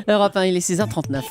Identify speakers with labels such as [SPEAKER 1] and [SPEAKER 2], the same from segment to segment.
[SPEAKER 1] Europe 1, il est 6h39.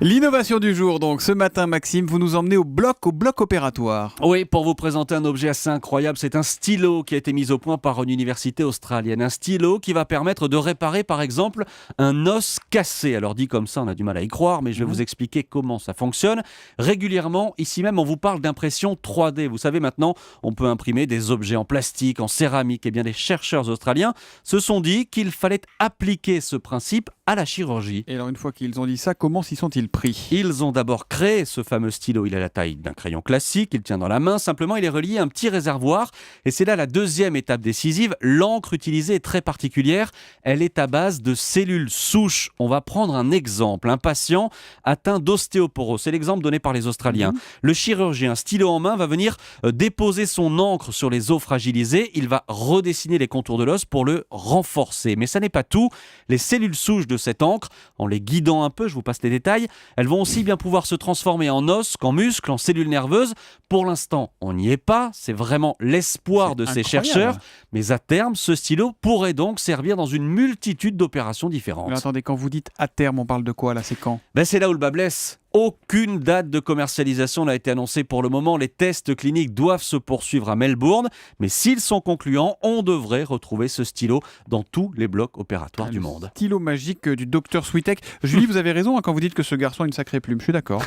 [SPEAKER 2] L'innovation du jour, donc ce matin, Maxime, vous nous emmenez au bloc opératoire.
[SPEAKER 3] Oui, pour vous présenter un objet assez incroyable, c'est un stylo qui a été mis au point par une université australienne. Un stylo qui va permettre de réparer, par exemple, un os cassé. Alors dit comme ça, on a du mal à y croire, mais je vais vous expliquer comment ça fonctionne. Régulièrement, ici même, on vous parle d'impression 3D. Vous savez, maintenant, on peut imprimer des objets en plastique, en céramique. Eh bien, les chercheurs australiens se sont dit qu'il fallait appliquer ce principe à la chirurgie.
[SPEAKER 2] Et alors, une fois qu'ils ont dit ça, comment s'y sont-ils pris ?
[SPEAKER 3] Ils ont d'abord créé ce fameux stylo. Il a la taille d'un crayon classique, il tient dans la main. Simplement, il est relié à un petit réservoir. Et c'est là la deuxième étape décisive. L'encre utilisée est très particulière. Elle est à base de cellules souches. On va prendre un exemple. Un patient atteint d'ostéoporose. C'est l'exemple donné par les Australiens. Le chirurgien, stylo en main, va venir déposer son encre sur les os fragilisés. Il va redessiner les contours de l'os pour le renforcer. Mais ça n'est pas tout. Les cellules souches de cette encre, en les guidant un peu, je vous passe les détails, elles vont aussi bien pouvoir se transformer en os, qu'en muscles, en cellules nerveuses. Pour l'instant, on n'y est pas. C'est vraiment l'espoir de ces chercheurs. Mais à terme, ce stylo pourrait donc servir dans une multitude d'opérations différentes.
[SPEAKER 2] Mais attendez, quand vous dites à terme, on parle de quoi là ? C'est quand ?
[SPEAKER 3] C'est là où le bas blesse. Aucune date de commercialisation n'a été annoncée pour le moment. Les tests cliniques doivent se poursuivre à Melbourne. Mais s'ils sont concluants, on devrait retrouver ce stylo dans tous les blocs opératoires du monde.
[SPEAKER 2] Stylo magique du docteur Switek. Julie, vous avez raison quand vous dites que ce garçon a une sacrée plume. Je suis d'accord.